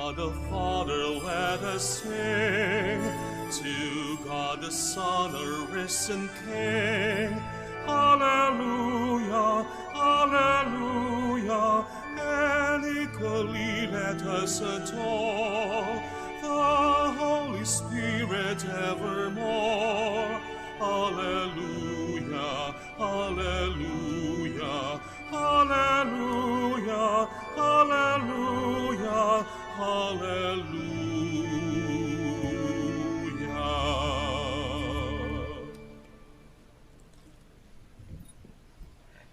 God the Father, let us sing. To God the Son, our risen King. Hallelujah, hallelujah, and equally let us adore the Holy Spirit evermore. Hallelujah, hallelujah, hallelujah, hallelujah, hallelujah.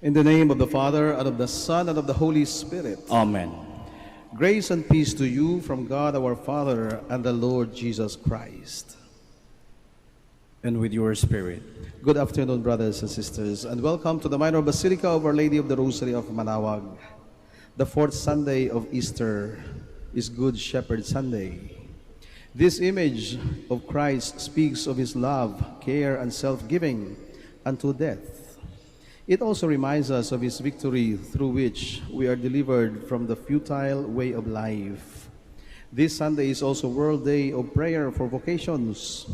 In the name of the Father, and of the Son, and of the Holy Spirit. Amen. Grace and peace to you from God our Father and the Lord Jesus Christ. And with your spirit. Good afternoon, brothers and sisters, and welcome to the Minor Basilica of Our Lady of the Rosary of Manaoag. The fourth Sunday of Easter is Good Shepherd Sunday. This image of Christ speaks of his love, care, and self-giving unto death. It also reminds us of his victory through which we are delivered from the futile way of life. This Sunday is also World Day of Prayer for Vocations.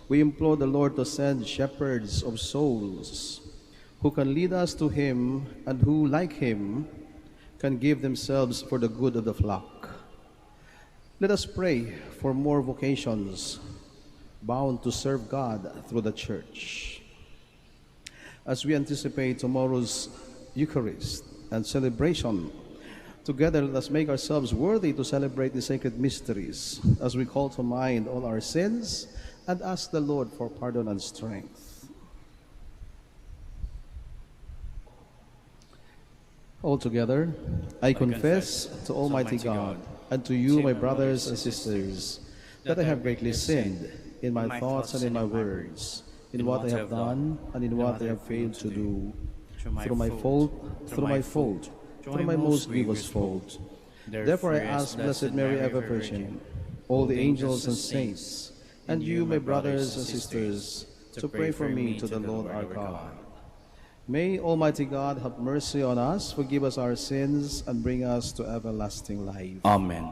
We implore the Lord to send shepherds of souls who can lead us to him and who, like him, can give themselves for the good of the flock. Let us pray for more vocations bound to serve God through the Church. As we anticipate tomorrow's Eucharist and celebration, together let us make ourselves worthy to celebrate the sacred mysteries as we call to mind all our sins and ask the Lord for pardon and strength. All together, I confess to Almighty God and to you, my brothers and sisters, that I have greatly sinned in my thoughts and in my words, in what I have done and in what I have failed to do, through my fault, through my most grievous fault. Therefore I ask Blessed Mary, ever Virgin, all the angels and saints, and you, my brothers and sisters, to pray for me to the Lord our God. May Almighty God have mercy on us, forgive us our sins, and bring us to everlasting life. Amen.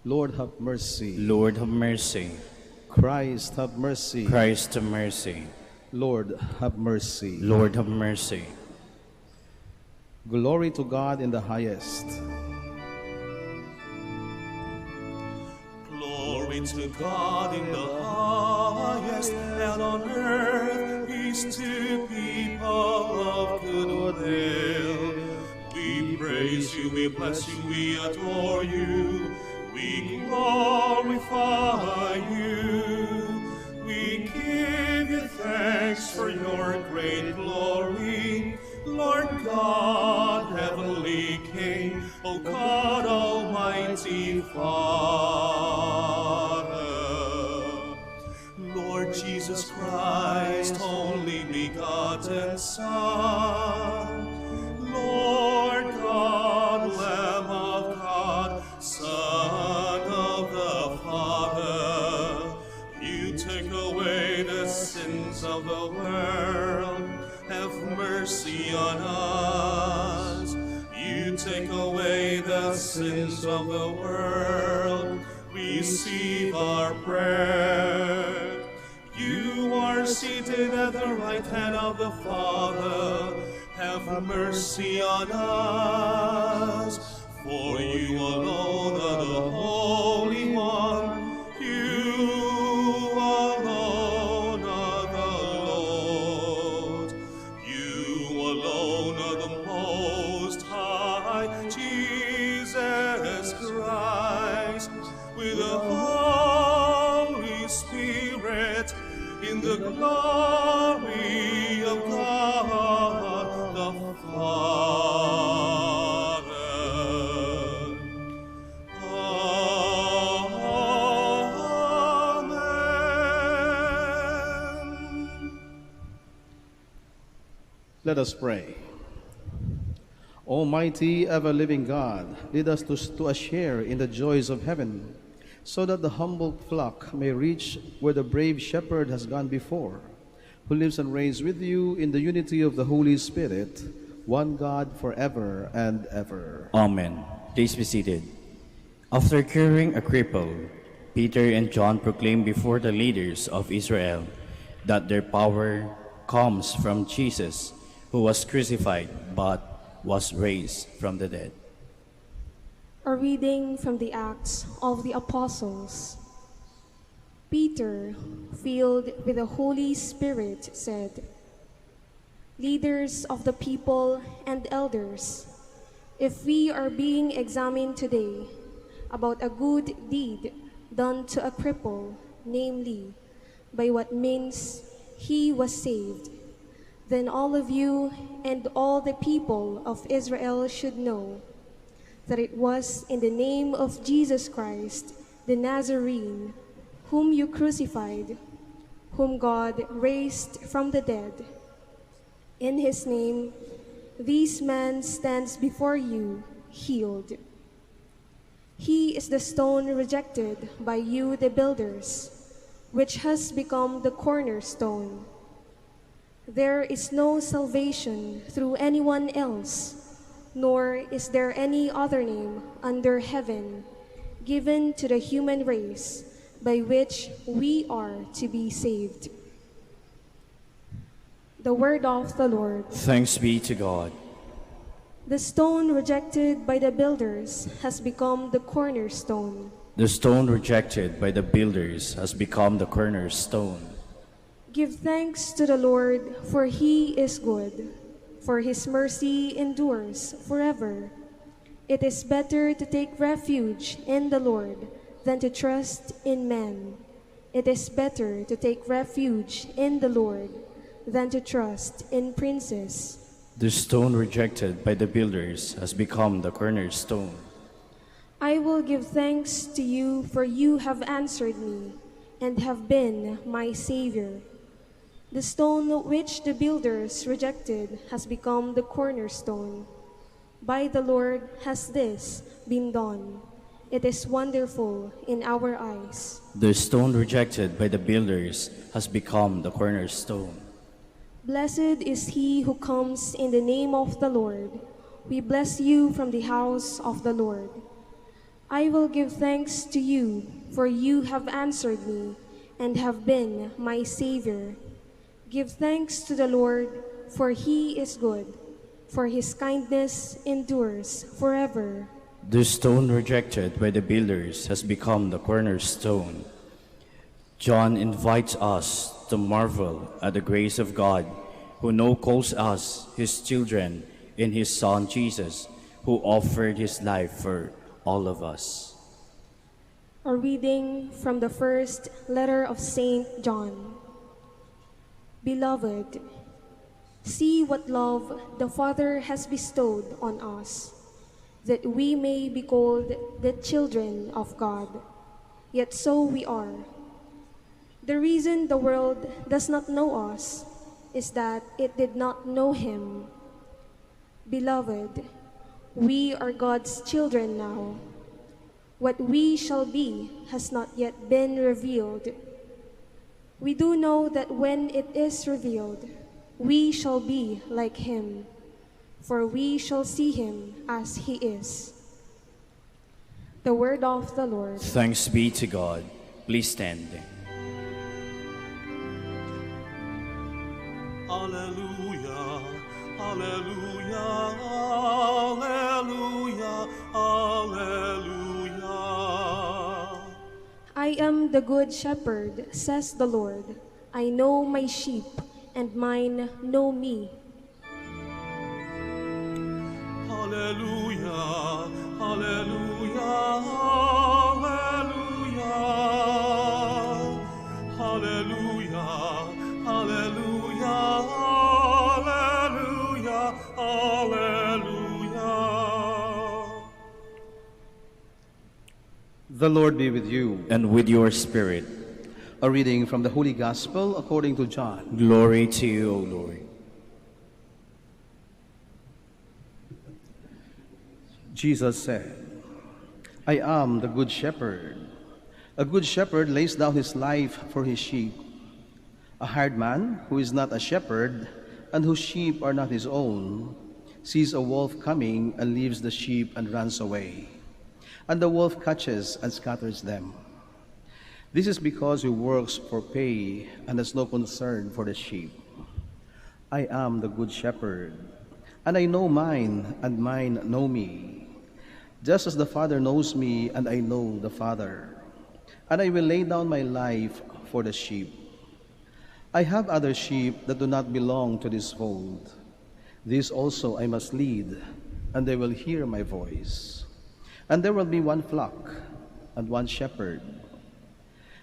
Lord, have mercy. Lord, have mercy. Christ, have mercy. Christ, have mercy. Lord, have mercy. Lord, have mercy. Glory to God in the highest. Glory to God in the highest, and on earth peace to people of good will. We praise you, we bless you, we adore you, we glorify you. We give you thanks for your great glory, Lord God, heavenly King, O God, almighty Father. Lord Jesus Christ, only begotten Son, Lord God, Lamb of God, Son of the Father, you take away the sins of the world, have mercy on us. You take away the sins of the world, receive our prayer. You are seated at the right hand of the Father, have mercy on us. For you alone are the Holy One, you alone are the Lord, you alone are the Most High, Jesus Christ, with the Holy Spirit, in the glory of God the Father. Amen. Let us pray. Almighty, ever-living God, lead us to a share in the joys of heaven, so that the humble flock may reach where the brave shepherd has gone before, who lives and reigns with you in the unity of the Holy Spirit, one God, forever and ever. Amen. Please be seated. After curing a cripple, Peter and John proclaimed before the leaders of Israel that their power comes from Jesus, who was crucified but was raised from the dead. A reading from the Acts of the Apostles. Peter, filled with the Holy Spirit, said, "Leaders of the people and elders, if we are being examined today about a good deed done to a cripple, namely, by what means he was saved, then all of you and all the people of Israel should know that it was in the name of Jesus Christ, the Nazarene, whom you crucified, whom God raised from the dead. In his name, this man stands before you healed. He is the stone rejected by you, the builders, which has become the cornerstone. There is no salvation through anyone else, nor is there any other name under heaven given to the human race by which we are to be saved." The word of the Lord. Thanks be to God. The stone rejected by the builders has become the cornerstone. The stone rejected by the builders has become the cornerstone. Give thanks to the Lord, for he is good, for his mercy endures forever. It is better to take refuge in the Lord than to trust in man. It is better to take refuge in the Lord than to trust in princes. The stone rejected by the builders has become the cornerstone. I will give thanks to you, for you have answered me and have been my Savior. The stone which the builders rejected has become the cornerstone. By the Lord has this been done. It is wonderful in our eyes. The stone rejected by the builders has become the cornerstone. Blessed is he who comes in the name of the Lord. We bless you from the house of the Lord. I will give thanks to you, for you have answered me and have been my Savior. Give thanks to the Lord, for he is good, for his kindness endures forever. The stone rejected by the builders has become the cornerstone. John invites us to marvel at the grace of God, who now calls us his children in his Son Jesus, who offered his life for all of us. A reading from the first letter of Saint John. Beloved, see what love the Father has bestowed on us, that we may be called the children of God. Yet so we are. The reason the world does not know us is that it did not know him. Beloved, we are God's children now. What we shall be has not yet been revealed. We do know that when it is revealed, we shall be like him, for we shall see him as he is. The word of the Lord. Thanks be to God. Please stand. Alleluia, alleluia, alleluia, alleluia. I am the good shepherd, says the Lord. I know my sheep, and mine know me. Alleluia, alleluia, alleluia, alleluia, alleluia, alleluia, alleluia. The Lord be with you. And with your spirit. A reading from the Holy Gospel according to John. Glory to you, O Lord. Jesus said, I am the good shepherd. A good shepherd lays down his life for his sheep. A hired man who is not a shepherd and whose sheep are not his own sees a wolf coming and leaves the sheep and runs away. and the wolf catches and scatters them. This is because he works for pay and has no concern for the sheep. I am the good shepherd, and I know mine, and mine know me, just as the Father knows me, and I know the Father. And I will lay down my life for the sheep. I have other sheep that do not belong to this fold. These also I must lead, and they will hear my voice. And there will be one flock and one shepherd.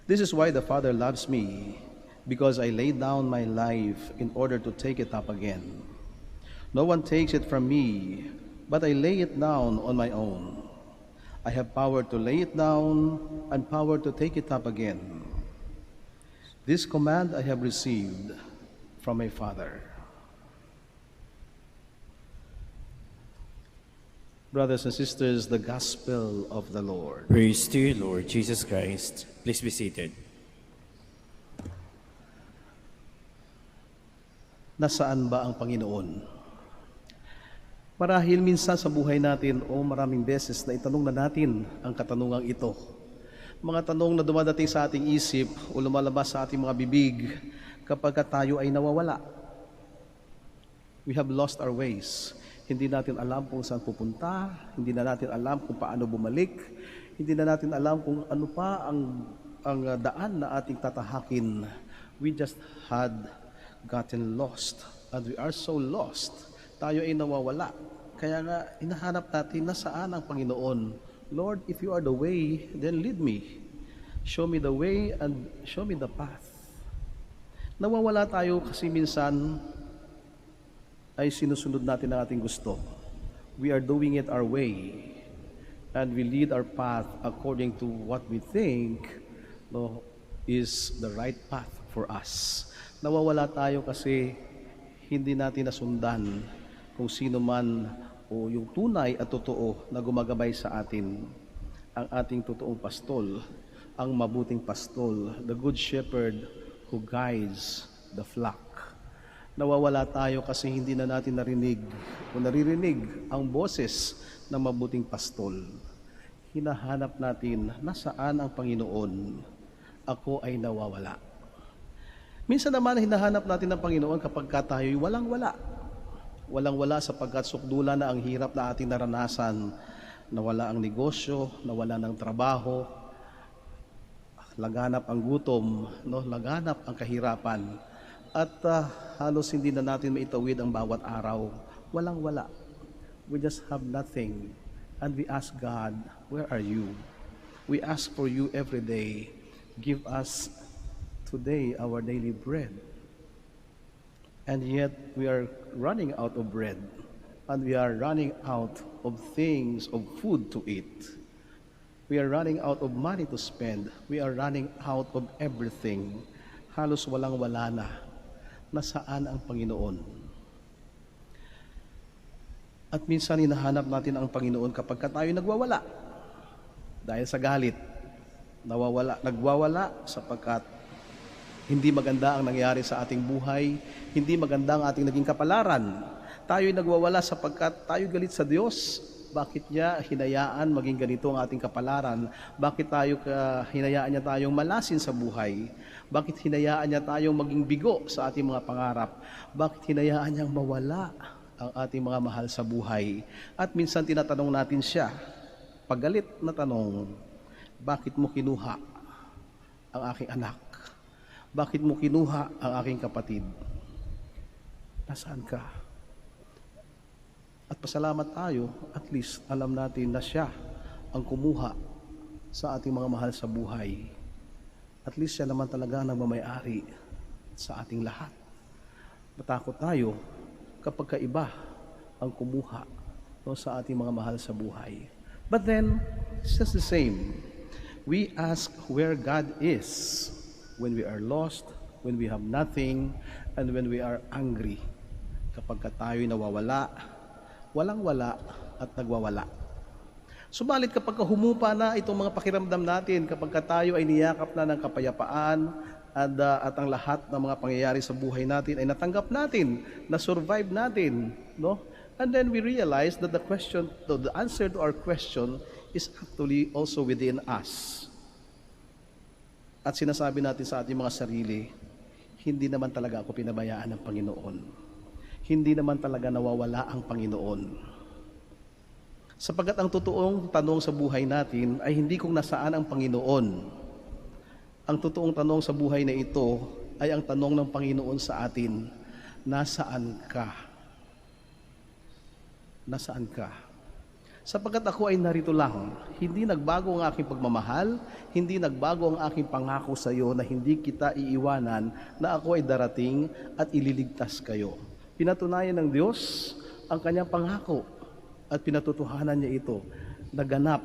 This is why the Father loves me, because I lay down my life in order to take it up again. No one takes it from me, but I lay it down on my own. I have power to lay it down and power to take it up again. This command I have received from my Father. Brothers and sisters, the Gospel of the Lord. Praise to you, Lord Jesus Christ. Please be seated. Nasaan ba ang Panginoon? Marahil minsan sa buhay natin o maraming beses na itanong na natin ang katanungang ito. Mga tanong na dumadating sa ating isip o lumalabas sa ating mga bibig kapag tayo ay nawawala. We have lost our ways. Hindi natin alam kung saan pupunta, hindi na natin alam kung paano bumalik, hindi na natin alam kung ano pa ang daan na ating tatahakin. We just had gotten lost, and we are so lost. Tayo ay nawawala. Kaya nga, hinahanap natin na saan ang Panginoon. Lord, if you are the way, then lead me. Show me the way and show me the path. Nawawala tayo kasi minsan ay sinusunod natin ang ating gusto. We are doing it our way, and we lead our path according to what we think is the right path for us. Nawawala tayo kasi hindi natin nasundan kung sino man o yung tunay at totoo na gumagabay sa atin, ang ating totoong pastol, ang mabuting pastol, the good shepherd who guides the flock. Nawawala tayo kasi hindi na natin narinig o naririnig ang boses ng mabuting pastol. Hinahanap natin nasaan ang Panginoon. Ako ay nawawala. Minsan naman hinahanap natin ang Panginoon kapag tayo'y walang-wala. Walang-wala sapagkat sukdula na ang hirap na ating naranasan. Nawala ang negosyo, nawala ng trabaho, laganap ang gutom, laganap ang kahirapan. At halos hindi na natin maitawid ang bawat araw. Walang-wala. We just have nothing. And we ask God, where are you? We ask for you every day. Give us today our daily bread. And yet we are running out of bread. And we are running out of things, of food to eat. We are running out of money to spend. We are running out of everything. Halos walang-wala na. Nasaan ang Panginoon? At minsan hinahanap natin ang Panginoon kapag tayo nagwawala. Dahil sa galit. Nagwawala sapagkat hindi maganda ang nangyari sa ating buhay, hindi maganda ang ating naging kapalaran. Tayo'y nagwawala sapagkat tayo galit sa Diyos. Bakit niya hinayaan maging ganito ang ating kapalaran? Bakit hinayaan niya tayong malasin sa buhay? Bakit hinayaan niya tayong maging bigo sa ating mga pangarap? Bakit hinayaan niyang mawala ang ating mga mahal sa buhay? At minsan tinatanong natin siya, paggalit na tanong, bakit mo kinuha ang aking anak? Bakit mo kinuha ang aking kapatid? Nasaan ka? At pasalamat tayo, at least alam natin na siya ang kumuha sa ating mga mahal sa buhay. At least siya naman talaga ang nagmamayari sa ating lahat. Matakot tayo kapag kaiba ang kumuha sa ating mga mahal sa buhay. But then, it's just the same. We ask where God is when we are lost, when we have nothing, and when we are angry. Kapag tayo'y nawawala, walang-wala at nagwawala. Subalit kapag humupa na itong mga pakiramdam natin, kapag tayo ay niyakap na ng kapayapaan at ang lahat ng mga pangyayari sa buhay natin ay natanggap natin, na-survive natin, no? And then we realize that the answer to our question is actually also within us. At sinasabi natin sa ating mga sarili, hindi naman talaga ako pinabayaan ng Panginoon. Hindi naman talaga nawawala ang Panginoon. Sapagkat ang totoong tanong sa buhay natin ay hindi kung nasaan ang Panginoon. Ang totoong tanong sa buhay na ito ay ang tanong ng Panginoon sa atin, nasaan ka? Nasaan ka? Sapagkat ako ay narito lang, hindi nagbago ang aking pagmamahal, hindi nagbago ang aking pangako sa iyo na hindi kita iiwanan, na ako ay darating at ililigtas kayo. Pinatunayan ng Diyos ang kanyang pangako at pinatutuhanan niya ito. Naganap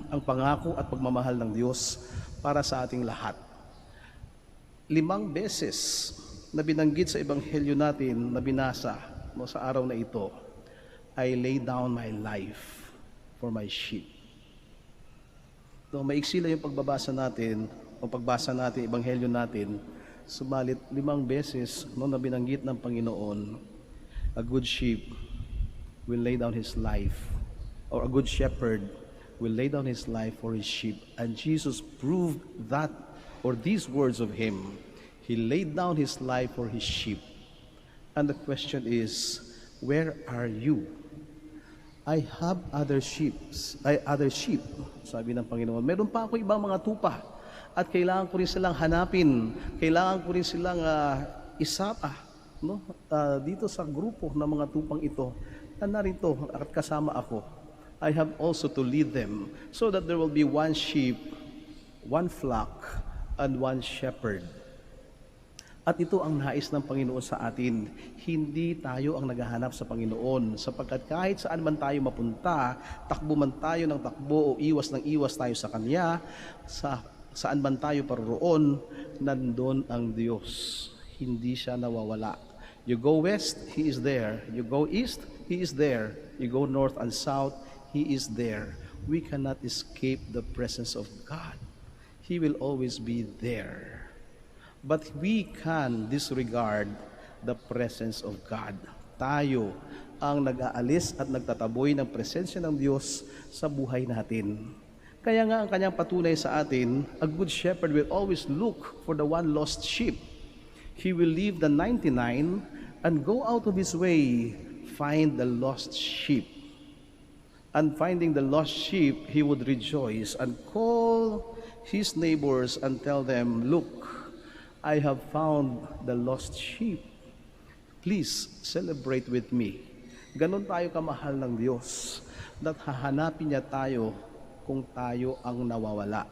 ang pangako at pagmamahal ng Diyos para sa ating lahat. 5 beses na binanggit sa ebanghelyo natin na binasa sa araw na ito, I lay down my life for my sheep. So, maiksi lang yung pagbasa natin, ebanghelyo natin, subalit 5 beses na binanggit ng Panginoon, a good sheep will lay down his life, or a good shepherd will lay down his life for his sheep. And Jesus proved that, or these words of him, he laid down his life for his sheep. And the question is, where are you? I have other sheep, sabi ng Panginoon. Meron pa ako ibang mga tupa at kailangan ko rin silang hanapin, kailangan ko rin silang isapa dito sa grupo ng mga tupang ito na narito at kasama ako. I have also to lead them so that there will be one sheep, one flock, and one shepherd. At ito ang nais ng Panginoon sa atin. Hindi tayo ang naghahanap sa Panginoon, sapagkat kahit saan man tayo mapunta, takbo man tayo ng takbo o iwas ng iwas tayo sa Kanya, saan man tayo paroroon, nandun ang Diyos. Hindi siya nawawala. You go west, He is there. You go east, He is there. You go north and south, He is there. We cannot escape the presence of God. He will always be there. But we can disregard the presence of God. Tayo ang nag-aalis at nagtataboy ng presensya ng Diyos sa buhay natin. Kaya nga ang kanyang patunay sa atin, a good shepherd will always look for the one lost sheep. He will leave the 99 and go out of his way, find the lost sheep. And finding the lost sheep, he would rejoice and call his neighbors and tell them, look, I have found the lost sheep. Please celebrate with me. Ganon tayo kamahal ng Diyos, that hahanapin niya tayo kung tayo ang nawawala.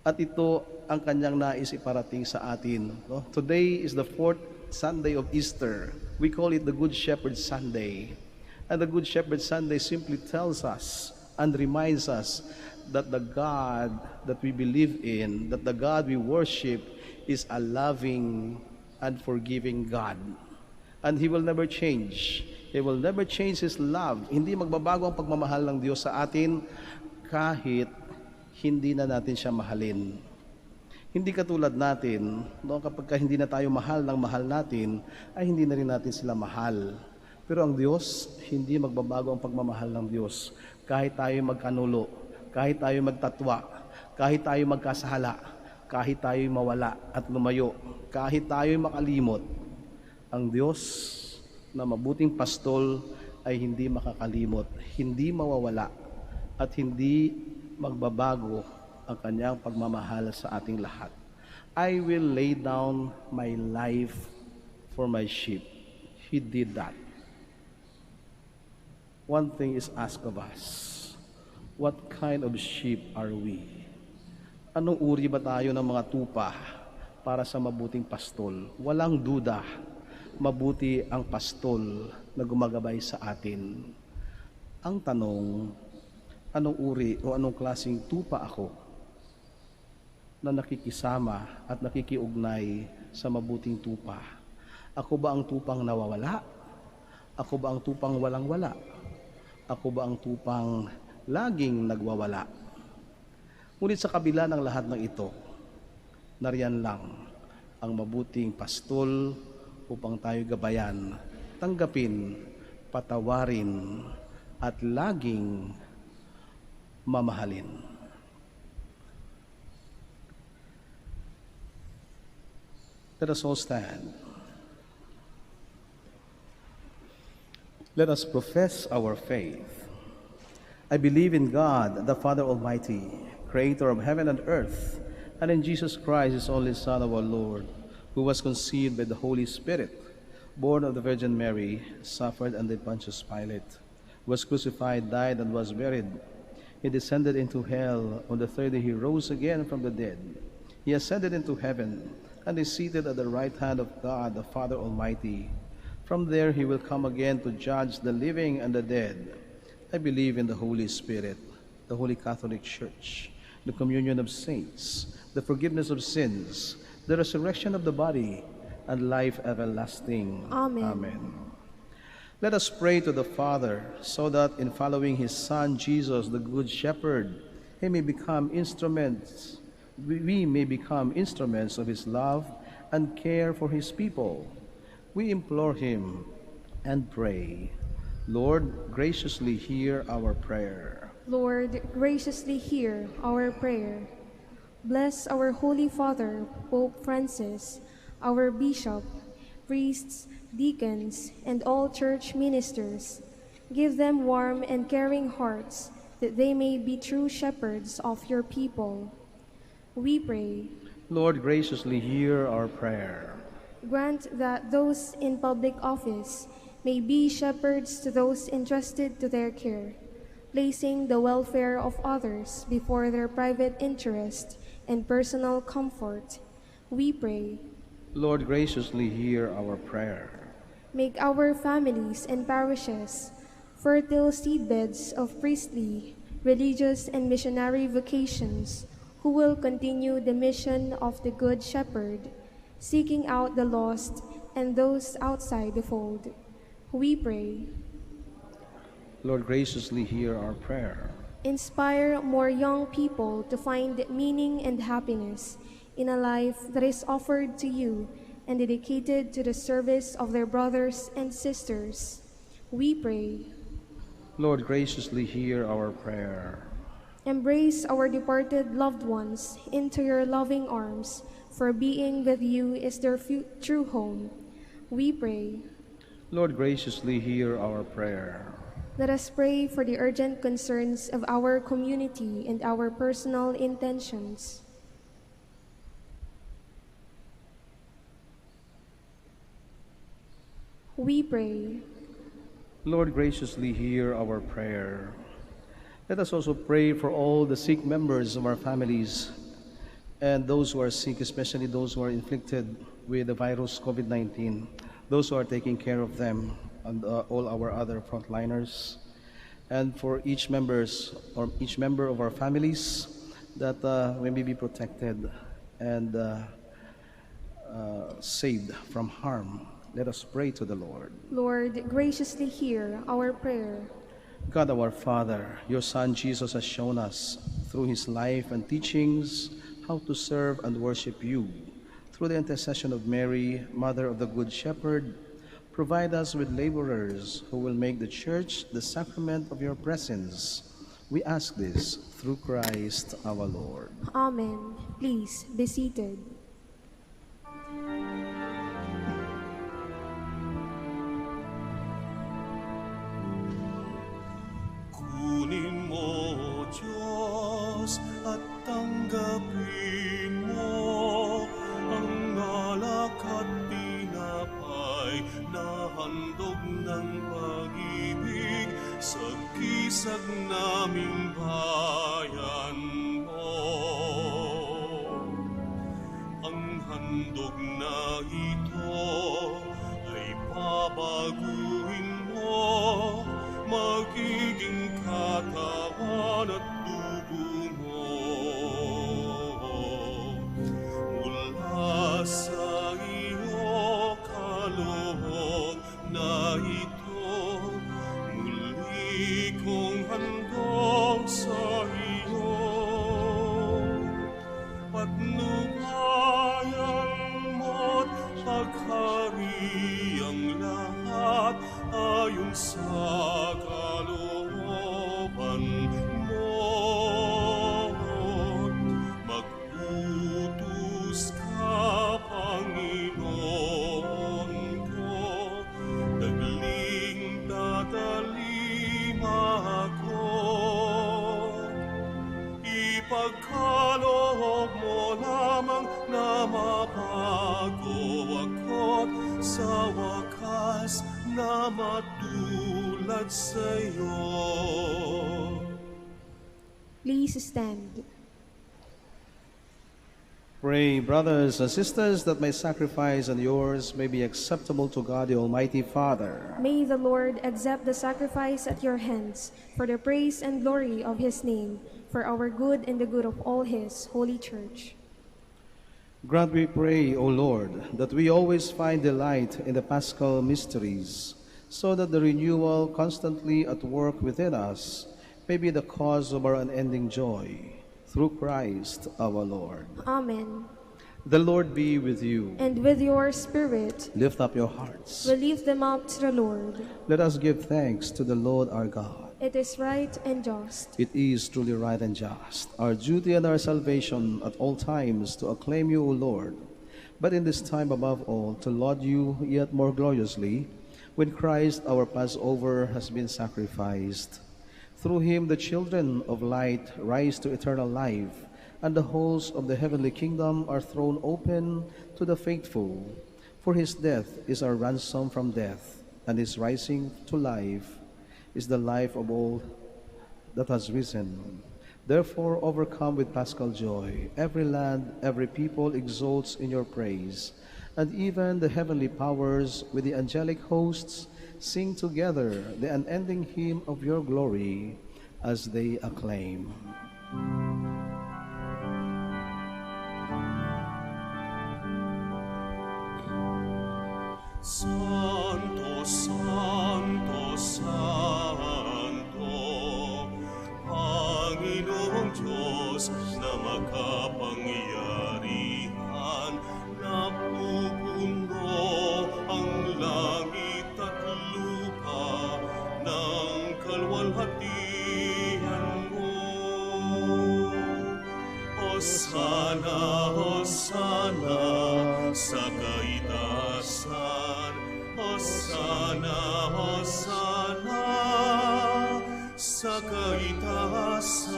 At ito ang kanyang nais iparating sa atin. Today is the 4th Sunday of Easter. We call it the Good Shepherd Sunday. And the Good Shepherd Sunday simply tells us and reminds us that the God that we believe in, that the God we worship, is a loving and forgiving God. And He will never change. He will never change His love. Hindi magbabago ang pagmamahal ng Diyos sa atin kahit hindi na natin siya mahalin. Hindi katulad natin, kapag hindi na tayo mahal ng mahal natin, ay hindi na rin natin sila mahal. Pero ang Diyos, hindi magbabago ang pagmamahal ng Diyos. Kahit tayo magkanulo, kahit tayo magtatwa, kahit tayo magkasala, kahit tayo mawala at lumayo, kahit tayo makalimot, ang Diyos na mabuting pastol ay hindi makakalimot, hindi mawawala, at hindi magbabago ang kanyang pagmamahal sa ating lahat. I will lay down my life for my sheep. He did that. One thing is asked of us. What kind of sheep are we? Anong uri ba tayo ng mga tupa para sa mabuting pastol? Walang duda, mabuti ang pastol na gumagabay sa atin. Ang tanong, anong uri o anong klaseng tupa ako na nakikisama at nakikiugnay sa mabuting tupa? Ako ba ang tupang nawawala? Ako ba ang tupang walang-wala? Ako ba ang tupang laging nagwawala? Ngunit sa kabila ng lahat ng ito, nariyan lang ang mabuting pastol upang tayo gabayan, tanggapin, patawarin, at laging mamahalin. Let us all stand. Let us profess our faith. I believe in God, the Father Almighty, creator of heaven and earth, and in Jesus Christ, his only Son, our Lord, who was conceived by the Holy Spirit, born of the Virgin Mary, suffered under Pontius Pilate, was crucified, died, and was buried. He descended into hell. On the third day he rose again from the dead. He ascended into heaven, and is seated at the right hand of God, the Father Almighty. From there he will come again to judge the living and the dead. I believe in the Holy Spirit, the Holy Catholic Church, the communion of saints, the forgiveness of sins, the resurrection of the body, and life everlasting. Amen. Amen. Let us pray to the Father, so that in following his Son, Jesus, the Good Shepherd, we may become instruments of his love and care for his people. We implore him and pray. Lord, graciously hear our prayer. Lord, graciously hear our prayer. Bless our Holy Father, Pope Francis, our bishop, priests, deacons, and all church ministers. Give them warm and caring hearts, that they may be true shepherds of your people. We pray. Lord, graciously hear our prayer. Grant that those in public office may be shepherds to those entrusted to their care, placing the welfare of others before their private interest and personal comfort. We pray. Lord, graciously hear our prayer. Make our families and parishes fertile seedbeds of priestly, religious, and missionary vocations, who will continue the mission of the Good Shepherd, seeking out the lost and those outside the fold. We pray. Lord, graciously hear our prayer. Inspire more young people to find meaning and happiness in a life that is offered to you and dedicated to the service of their brothers and sisters. We pray. Lord, graciously hear our prayer. Embrace our departed loved ones into your loving arms, for being with you is their true home. We pray. Lord, graciously hear our prayer. Let us pray for the urgent concerns of our community and our personal intentions. We pray. Lord, graciously hear our prayer. Let us also pray for all the sick members of our families and those who are sick, especially those who are inflicted with the virus COVID-19, those who are taking care of them, and all our other frontliners, and for each member of our families, that we may be protected and saved from harm. Let us pray to the Lord. Lord, graciously hear our prayer. God, our Father, your Son Jesus has shown us through his life and teachings how to serve and worship you. Through the intercession of Mary, Mother of the Good Shepherd, provide us with laborers who will make the Church the sacrament of your presence. We ask this through Christ our Lord. Amen. Please be seated. Kunin mo, Diyos, at tanggapin mo ang alak at tinapay na handog ng pag-ibig sa kisag naming bayan mo. Ang handog na ito ay babaguhin mo, magiging katawan at dugo mo. Mula sa iyo kaloob na ito, muli kong handog sa iyo. Patnubayan mo't paghariang lahat ayon sa kalooban mo. na matulad sa'yo. Please stand. Pray, brothers and sisters, that my sacrifice and yours may be acceptable to God, the Almighty Father. May the Lord accept the sacrifice at your hands for the praise and glory of his name, for our good and the good of all his holy church. Grant, we pray, O Lord, that we always find delight in the Paschal mysteries, so that the renewal constantly at work within us may be the cause of our unending joy. Through Christ our Lord. Amen. The Lord be with you. And with your spirit, Lift up your hearts. we lift them up to the Lord. Let us give thanks to the Lord our God. It is right and just. It is truly right and just, our duty and our salvation at all times to acclaim you, O Lord, but in this time above all to laud you yet more gloriously, when Christ our Passover has been sacrificed. Through him the children of light rise to eternal life, and the halls of the heavenly kingdom are thrown open to the faithful. For his death is our ransom from death, and his rising to life is the life of all that has risen. Therefore, overcome with paschal joy, every land, every people exults in your praise, and even the heavenly powers with the angelic hosts sing together the unending hymn of your glory as they acclaim. Santo, Santo, Santo, Panginoong Diyos na makapangyarihan, napupuno ang langit at lupa ng kalwalhatian mo. Hosana, Hosana, sa kaitaasan. Hosana, Hosana, sa kaitaasan.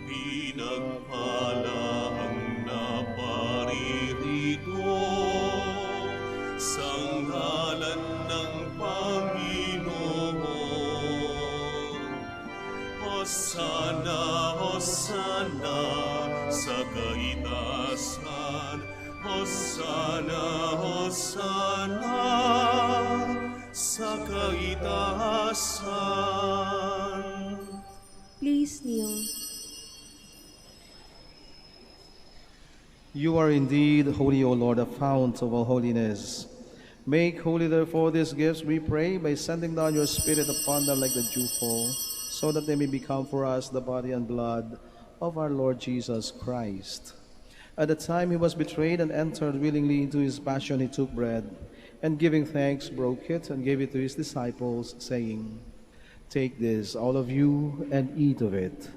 Pinagpala ang naparirito sa ngalan ng Panginoon. Hosana, Hosana, sa kaitaasan. Hosana, Hosana, sa kaitaasan. Please kneel. You are indeed holy, O Lord, the fount of all holiness. Make holy, therefore, these gifts, we pray, by sending down your Spirit upon them like the dewfall, so that they may become for us the body and blood of our Lord Jesus Christ. At the time he was betrayed and entered willingly into his passion, he took bread, and giving thanks, broke it, and gave it to his disciples, saying, "Take this, all of you, and eat of it,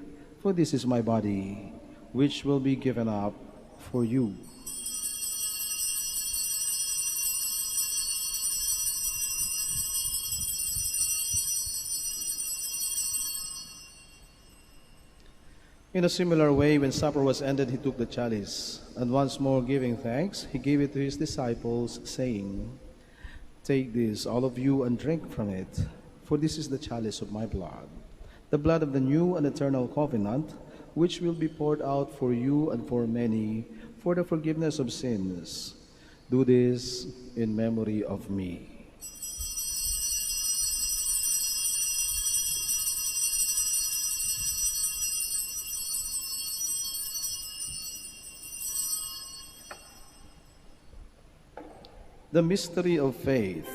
for this is my body, which will be given up for you." In a similar way, when supper was ended, he took the chalice, and once more giving thanks, he gave it to his disciples, saying, "Take this, all of you, and drink from it, for this is the chalice of my blood, the blood of the new and eternal covenant, which will be poured out for you and for many for the forgiveness of sins. Do this in memory of me." The mystery of faith.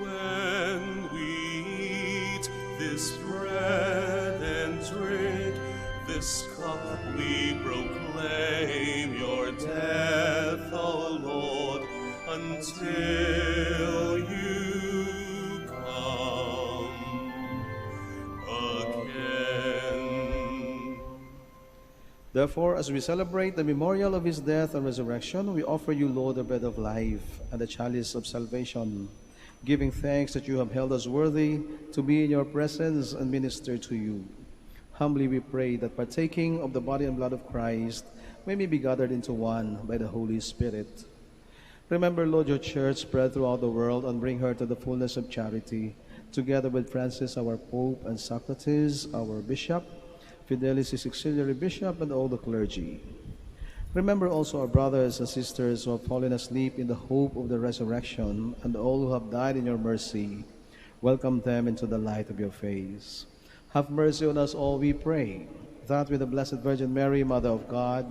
When we eat this bread and drink this cup, we proclaim your death, O Lord, until you come again. Therefore, as we celebrate the memorial of his death and resurrection, we offer you, Lord, the bread of life and the chalice of salvation, giving thanks that you have held us worthy to be in your presence and minister to you. Humbly we pray that, partaking of the body and blood of Christ, may we be gathered into one by the Holy Spirit. Remember, Lord, your church spread throughout the world and bring her to the fullness of charity, together with Francis, our Pope, and Socrates, our Bishop, Fidelis, his auxiliary bishop, and all the clergy. Remember also our brothers and sisters who have fallen asleep in the hope of the resurrection, and all who have died in your mercy. Welcome them into the light of your face. Have mercy on us all, we pray, that with the Blessed Virgin Mary, Mother of God,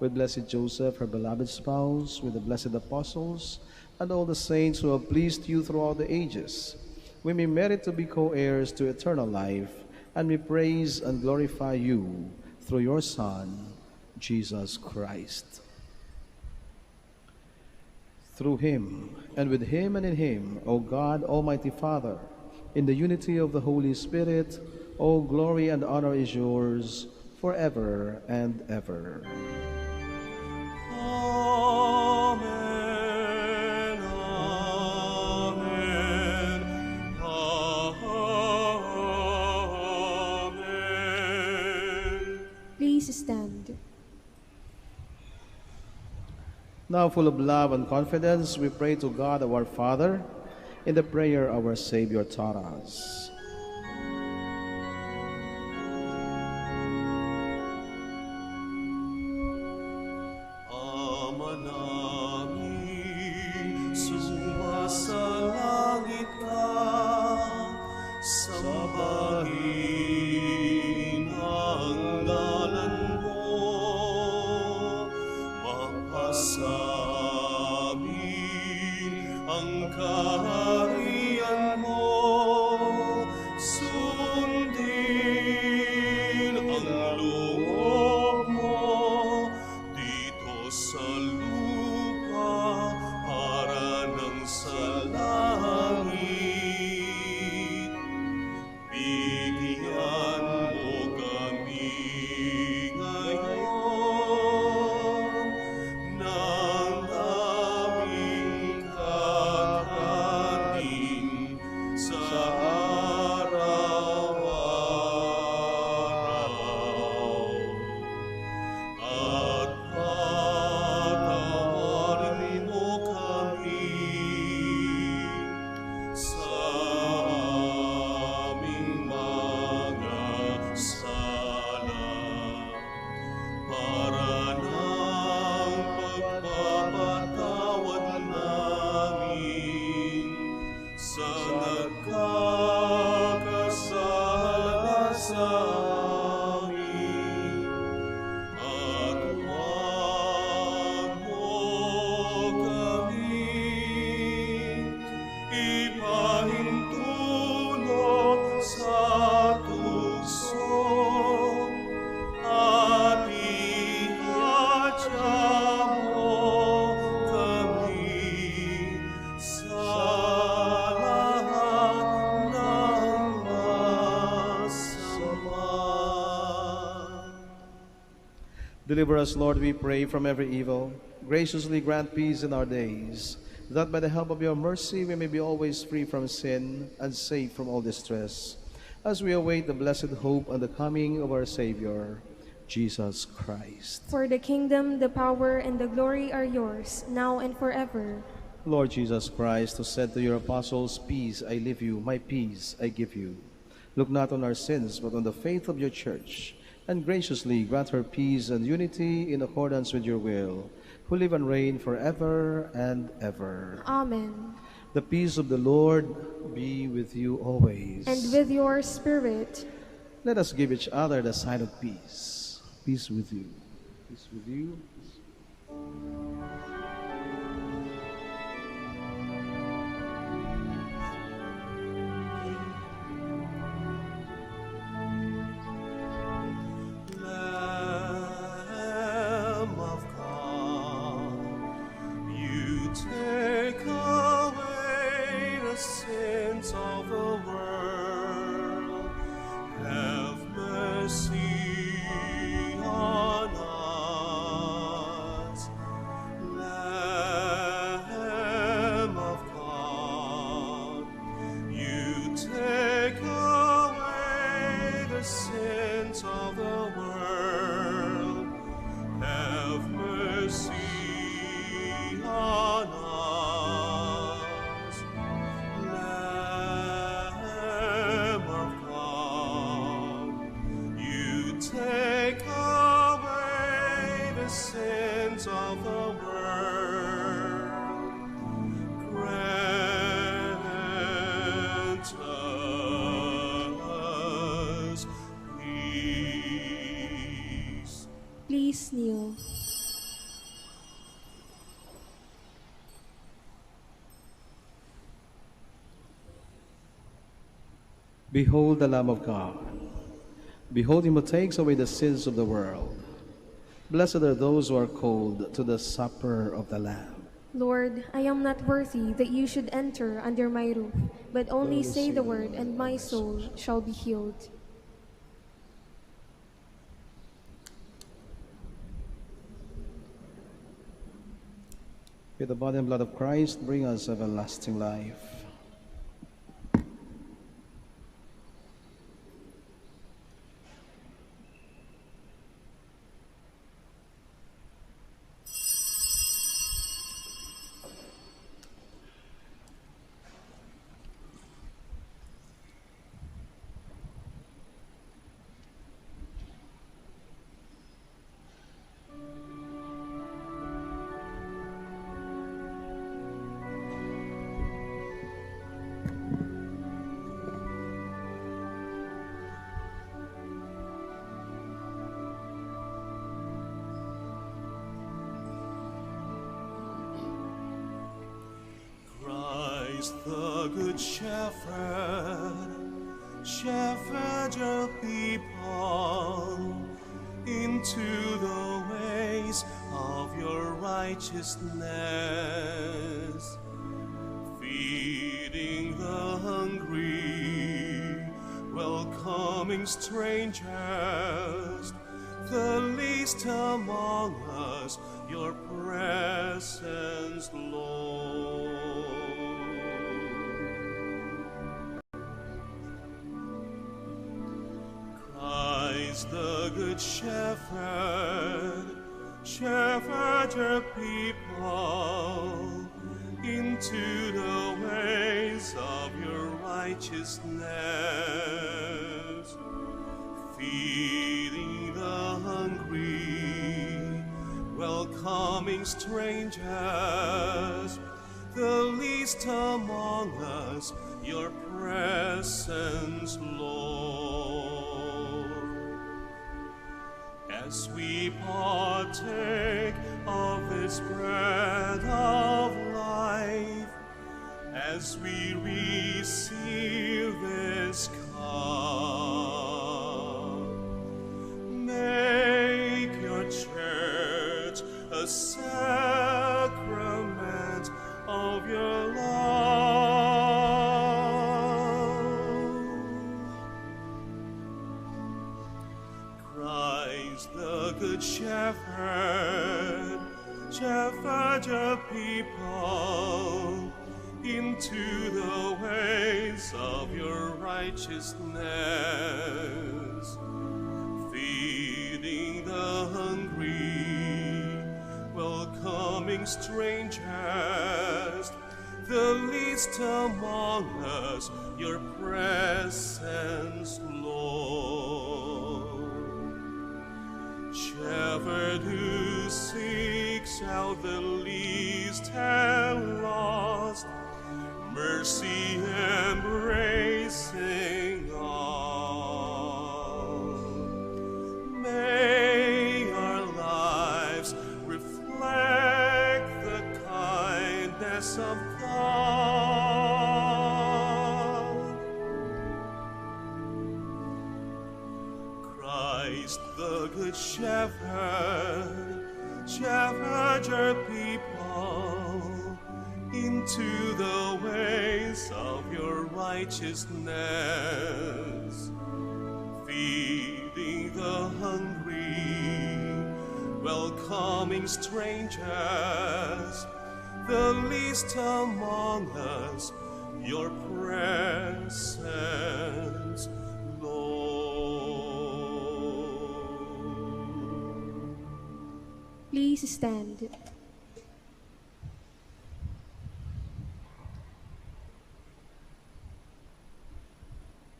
with blessed Joseph, her beloved spouse, with the blessed apostles, and all the saints who have pleased you throughout the ages, we may merit to be co-heirs to eternal life, and we praise and glorify you through your Son, Jesus Christ. Through him, and with him and in him, O God, Almighty Father, in the unity of the Holy Spirit, all glory and honor is yours forever and ever. Amen, amen, amen. Please stand. Now, full of love and confidence, we pray to God our Father in the prayer our Savior taught us. Ama namin, sumasalangit ka, sambahin ang ngalan mo, mapasamin ang kaharian mo, sundin ang loob mo dito sa lupa para nang sa langit. Bigyan mo kami ngayon ng aming kakanin sa araw-araw. At patawarin mo kami sa aming mga sala, para ng pagpapatawad namin sa nagkakasala sa amin. At huwag mo kami ipahintulot sa tukso, at ihadya mo kami sa lahat ng masama. Deliver us, Lord, we pray, from every evil. Graciously grant peace in our days, that by the help of your mercy we may be always free from sin and safe from all distress, as we await the blessed hope and the coming of our Savior, Jesus Christ. For the kingdom, the power, and the glory are yours, now and forever. Lord Jesus Christ, who said to your apostles, "Peace I leave you, my peace I give you," look not on our sins, but on the faith of your church, and graciously grant her peace and unity in accordance with your will, who live and reign forever and ever. Amen. The peace of the Lord be with you always. And with your spirit. Let us give each other the sign of peace. Peace with you. Peace with you. Lamb of God, you take away the sins of the world. Have mercy on us. Lamb of God, you take away the sins of the world. Have mercy on us. Behold the Lamb of God. Behold him who takes away the sins of the world. Blessed are those who are called to the supper of the Lamb. Lord, I am not worthy that you should enter under my roof, but only say the word, and my soul shall be healed. With the body and blood of Christ, bring us everlasting life. Christ the Good Shepherd, shepherd your people into the ways of your righteousness, feeding the hungry, welcoming strangers, the least among us, your presence, Lord. Christ the Good Shepherd, shepherd your people into the ways of your righteousness, feeding the hungry, welcoming strangers, the least among us, your presence, Lord. As we partake of this bread of life, as we receive this cup, make your church a sacrament of your love. Christ the Good Shepherd, shepherd your people into the ways of your righteousness, feeding the hungry, welcoming strangers, the least among us, your presence, Lord. Shepherd who seeks out the least and lost, mercy embracing all. May our lives reflect the kindness of God. Christ the Good Shepherd, shepherd your people into the ways of your righteousness, feeding the hungry, welcoming strangers, the least among us, your presence, Lord. Please stand.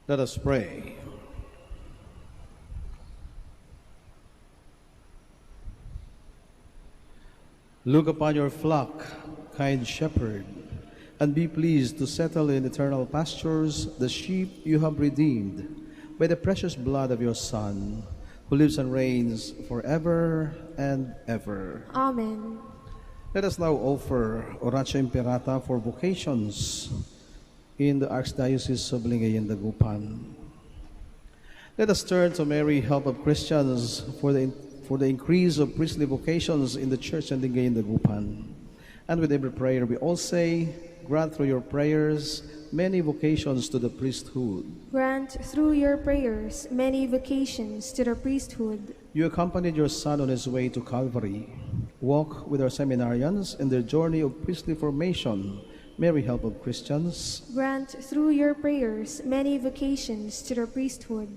Let us pray. Look upon your flock, kind shepherd, and be pleased to settle in eternal pastures the sheep you have redeemed by the precious blood of your Son, who lives and reigns forever and ever. Amen. Let us now offer Oratio Imperata for vocations. in the Archdiocese of Lingayen, Dagupan. Let us turn to Mary, help of Christians, for the increase of priestly vocations in the Church and Lingayen, Dagupan. And with every prayer we all say, grant through your prayers many vocations to the priesthood. Grant through your prayers many vocations to the priesthood. You accompanied your Son on his way to Calvary. Walk with our seminarians in their journey of priestly formation. Mary, help of Christians. Grant through your prayers many vocations to the priesthood.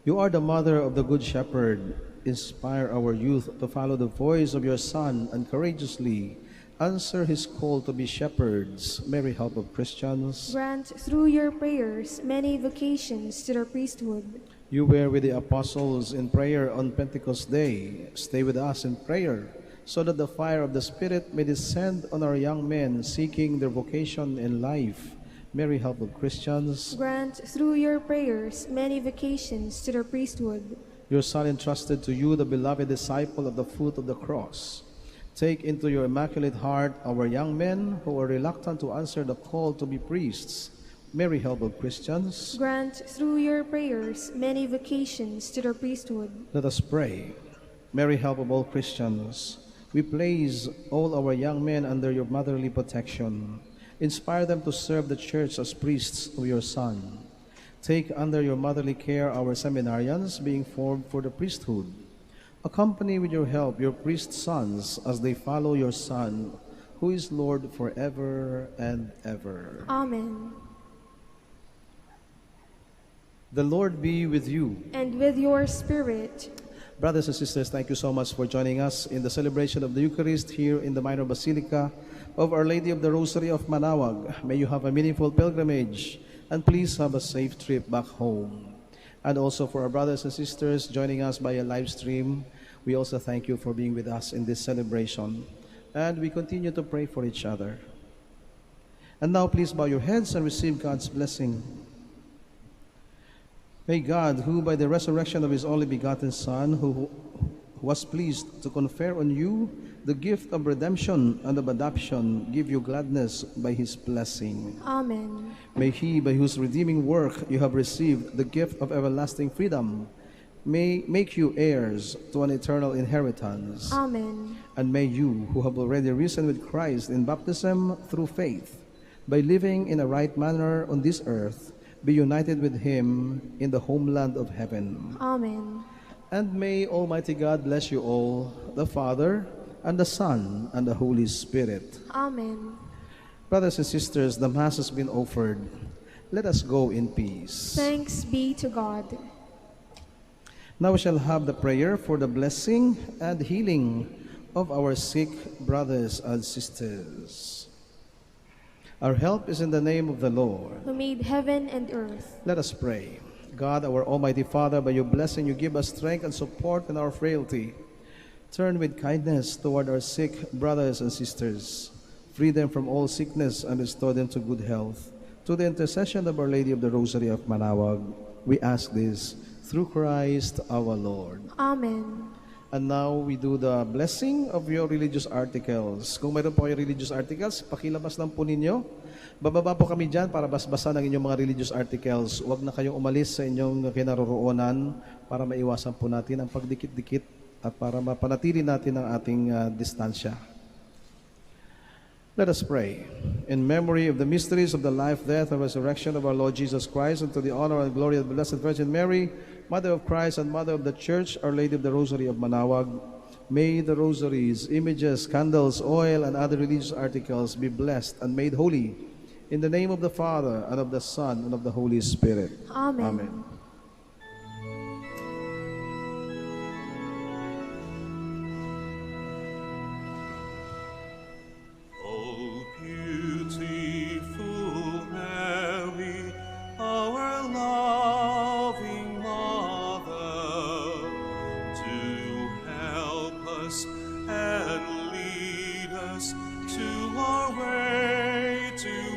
You are the mother of the Good Shepherd. Inspire our youth to follow the voice of your Son and courageously answer his call to be shepherds. Mary, help of Christians. Grant through your prayers many vocations to the priesthood. You were with the apostles in prayer on Pentecost Day. Stay with us in prayer, so that the fire of the Spirit may descend on our young men seeking their vocation in life. Mary, help of Christians. Grant through your prayers many vocations to the priesthood. Your Son entrusted to you the beloved disciple of the foot of the cross. Take into your immaculate heart our young men who are reluctant to answer the call to be priests. Mary, help of Christians. Grant through your prayers many vocations to the priesthood. Let us pray. Mary, help of all Christians, we place all our young men under your motherly protection. Inspire them to serve the Church as priests of your Son. Take under your motherly care our seminarians being formed for the priesthood. Accompany with your help your priest sons as they follow your Son, who is Lord forever and ever. Amen. The Lord be with you. And with your spirit. Brothers and sisters, thank you so much for joining us in the celebration of the Eucharist here in the Minor Basilica of Our Lady of the Rosary of Manaoag. May you have a meaningful pilgrimage and please have a safe trip back home. And also for our brothers and sisters joining us via live stream, we also thank you for being with us in this celebration. And we continue to pray for each other. And now please bow your heads and receive God's blessing. May God, who by the resurrection of his only begotten Son, who was pleased to confer on you the gift of redemption and of adoption, give you gladness by his blessing. Amen. May he, by whose redeeming work you have received the gift of everlasting freedom, may make you heirs to an eternal inheritance. Amen. And may you, who have already risen with Christ in baptism through faith, by living in a right manner on this earth, be united with him in the homeland of heaven. Amen. And may Almighty God bless you all, the Father, and the Son, and the Holy Spirit. Amen. Brothers and sisters, the Mass has been offered. Let us go in peace. Thanks be to God. Now we shall have the prayer for the blessing and healing of our sick brothers and sisters. Our help is in the name of the Lord, Who made heaven and earth. Let us pray. God, our Almighty Father, by your blessing you give us strength and support in our frailty. Turn with kindness toward our sick brothers and sisters. Free them from all sickness and restore them to good health. To the intercession of Our Lady of the Rosary of Manaoag, we ask this through Christ our Lord. Amen. And now we do the blessing of your religious articles. Kung mayroon po kayong religious articles, pakilabas lang po ninyo. Bababa po kami dyan para basbasan ang inyong mga religious articles. Huwag na kayong umalis sa inyong kinaroroonan para maiwasan po natin ang pagdikit-dikit at para mapanatili natin ang ating distansya. Let us pray. In memory of the mysteries of the life, death, and resurrection of our Lord Jesus Christ, and to the honor and glory of the Blessed Virgin Mary, Mother of Christ and Mother of the Church, Our Lady of the Rosary of Manaoag, may the rosaries, images, candles, oil, and other religious articles be blessed and made holy. In the name of the Father, and of the Son, and of the Holy Spirit. Amen. Amen. And lead us to our way to